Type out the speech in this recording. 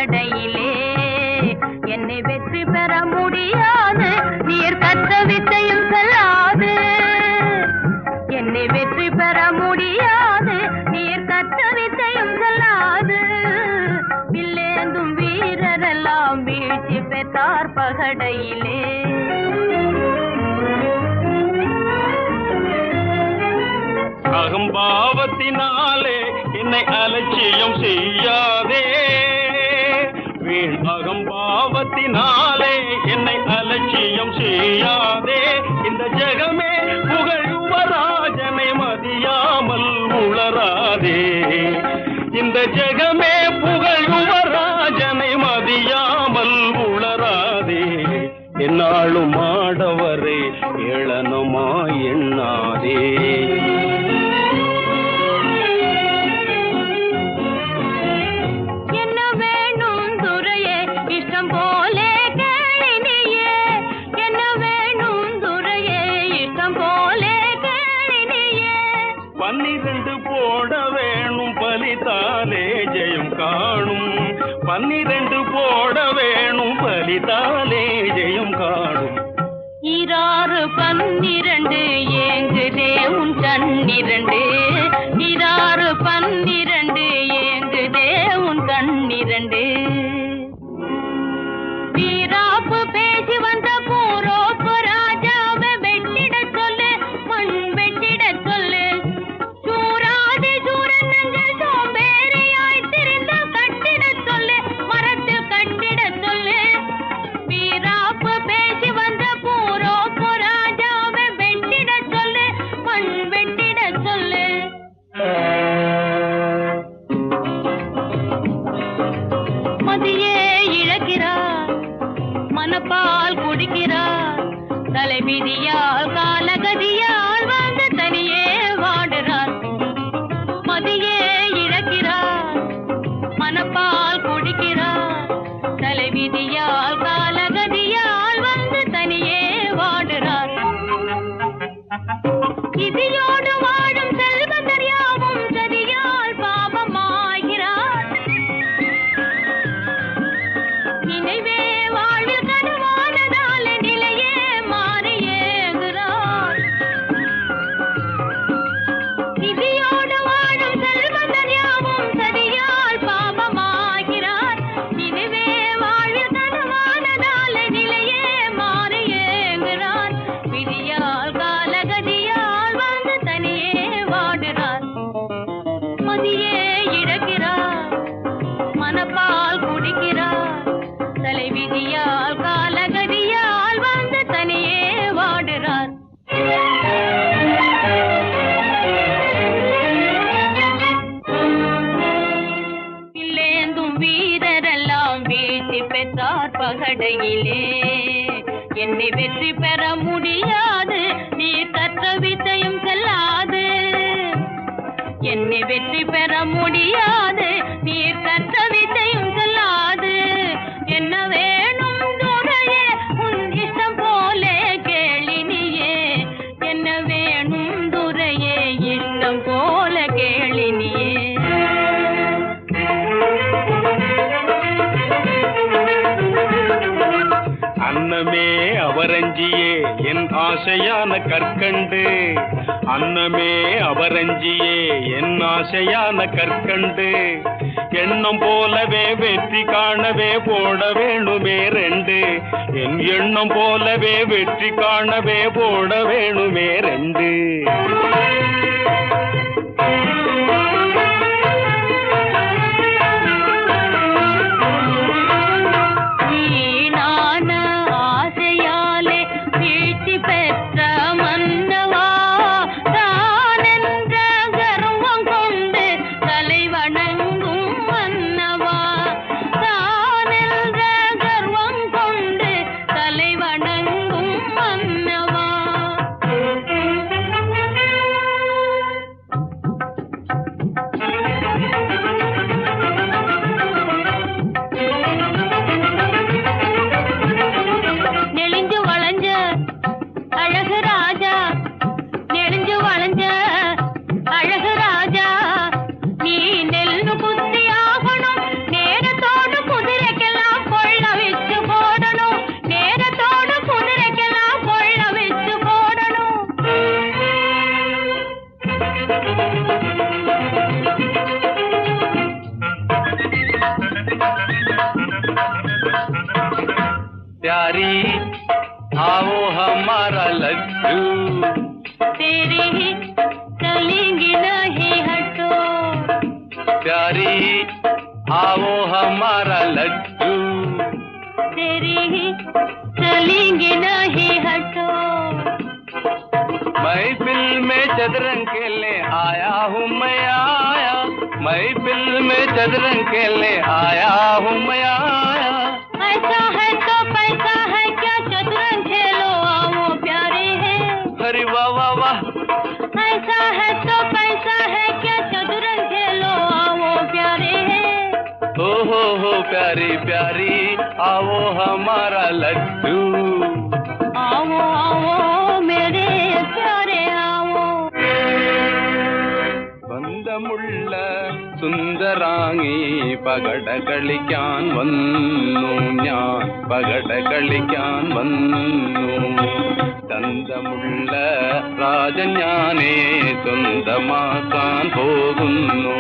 பகடையிலே என்னை வெற்றி பெற முடியாது, நீர் கற்ற வித்தையும் செல்லாது. என்னை வெற்றி பெற முடியாது, நீர் கற்ற வித்தையும் செல்லாது. வில்லேந்தும் வீரரெல்லாம் வீழ்ச்சி பெற்றார் பகடையிலே. அகம்பாவத்தினாலே என்னை அலட்சியம் செய்யாதே, வீண் அகம்பாவத்தினாலே என்னை அலட்சியம் செய்யாதே. இந்த ஜெகமே புகழ் யுவராஜனை மதியாமல் உளராதே, இந்த ஜெகமே புகழ் யுவராஜனை மதியாமல் உளராதே. என்னாலும் ஆடவரை ஏளனமாய் எண்ணாதே. பலித்தாலே ஜெயம் காணும், 12 போட வேணும், பலித்தாலே ஜெயம் காணும். 12 12 ஏங்குதே உன் கண்ணிரண்டு, 12 ஏங்குதே உன் கண்ணிரண்டு. வீராப்பு பேசி வந்த பூரோப்பு ராஜாவை வெட்டிட சொல்லு, மண் வெட்டிட சொல்லு. சூராதி சூரனங்கள் சோம்பேறியாய் திரிந்து கட்டிட சொல்லு, மரத்தில் கட்டிட சொல்லு. வீராப்பு பேசி வந்த பூரோப்பு ராஜாவை வெட்டிட சொல்லு, மண் வெட்டிட சொல்லு. மதியே இழக்கிறார், மனப்பால் குடிக்கிறார், தலைவிதியால் காலகதியால் வந்து தனியே வாடுறார். மதியே இழக்கிறார், மனப்பால் குடிக்கிறார், தலைவிதியால் காலகதியால் வந்து தனியே வாடுறார். இதியோடு வாடும் செல்வந்தர் யாவும் சரியால் பாவமாகிறார். நினைவே வாழ்வில் கனவானதால் நிலையே மாறியேகிறார். இதியோடு வாடும் செல்வந்தர் யாவும் சரியால் பாவமாகிறார். நினைவே வாழ்வில் கனவானதால் நிலையே மாறியேகிறார். விதியால் காலகதியால் வந்து தனியே வாடுறார். மதியே இழக்கிறார், மனப்பால் குடிக்கிறார், தலைவிதியால் காலகதியால் வந்து தனியே வாடுறார். வில்லேந்தும் வீரரெல்லாம் வீழ்ச்சி பெற்றார் பகடையிலே. என்னை வெற்றி பெற முடியாது, நீ கற்ற வித்தையும் செல்லாது. என்னை வெற்றி பெற முடியாது, நீ கற்ற வித்தையும் செல்லாது. என்ன வேணும் துரையே உன் இஷ்டம் போலே கேளினியே, என்ன வேணும் துரையே இஷ்டம் போல கேளினியே. அன்னமே அவரஞ்சியே என் ஆசையான கற்கண்டு, அன்னமே அவரஞ்சியே என் ஆசையான கற்கண்டு. எண்ணம் போலவே வெற்றி காணவே போட வேணுமே 2, என் எண்ணம் போலவே வெற்றி காணவே போட வேணுமே 2. आओ हमारा लड्डू तेरी ही चलेंगे नहीं हटो प्यारी आओ हमारा लड्डू तेरी ही चलेंगे नहीं हटो महफिल में चदरंग खेलने आया हूँ मैं आया महफिल में चदरंग खेलने आया हूँ मैं आया ऐसा है तो पैसा है क्या चतुरंग खेलो आओ प्यारे हैं हरी वाह वाह वाह ऐसा है तो पैसा है क्या चतुरंग खेलो आओ प्यारे हैं हो प्यारी प्यारी आओ हमारा लड्डू आओ आओ मेरे प्यारे आओ ബന്ധമുള്ള സുന്ദരാങ്ങി പകട കളിക്കാൻ വന്നു ഞാൻ പകട കളിക്കാൻ വന്നു ചന്തമുള്ള രാജൻ ഞാനേ സ്വന്തമാക്കാൻ പോകുന്നു